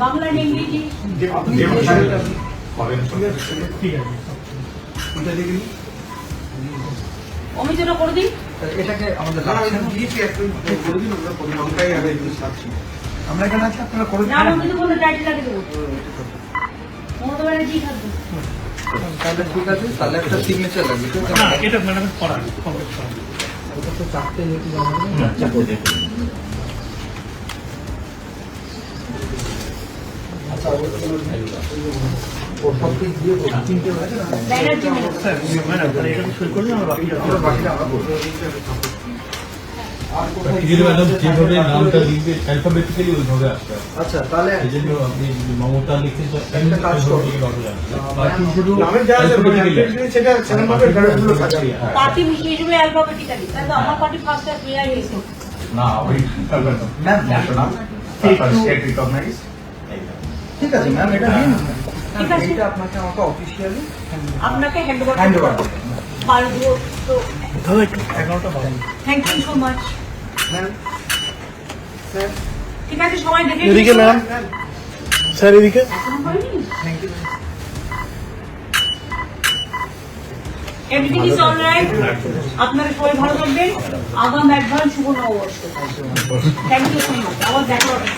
বাংলা না ইংরেজি? আমি যেটা করে দিই এটাকে আমাদের আমরা এখানে আছি, আপনারা করে না, আমি কিন্তু কোনো টাইটেল আগে দেবো মমতা ব্যানার্জি থাকবে। তাহলে ঠিক আছে, তাহলে একটা সিগনেচার লাগবে। এটা ম্যাডাম করা ওটা তো চারটে যেহেতু ব্যানার্জি ম্যাডাম তাহলে এটা সই করলে আমরা বাকিটা যেভাবে নামটা লিখবে অ্যালফাবেটিক্যালি ওইভাবে আসতে হবে। আচ্ছা, তাহলে এই জন্য আপনি মমতা লিখতে একটা কাজ করুন। পার্টি হিসেবে অ্যালফাবেটিক্যালি, তাই তো আমার পার্টি ফার্স্ট আর প্লেয়ার হয়েছে। না ওই ম্যাম স্টেট রিকগনাইজ ঠিক আছে ম্যাম, এটা নিন। ঠিক আছে। এটা আপনাকে আমাকে অফিসিয়ালি আপনাকে হ্যান্ডওভার হ্যান্ড ওভার পারবো তো। 11টা বাজে। Thank you so much. Ma'am. Sir, ঠিক আছে, সবাই দেখে এদিকে ম্যাম, স্যার এদিকে। Thank you. Everything is alright. আপনারা সবাই ভালো থাকবেন। আগাম অ্যাডভান্স শুভ নববর্ষ। Thank you so much. আবার দেখা হবে।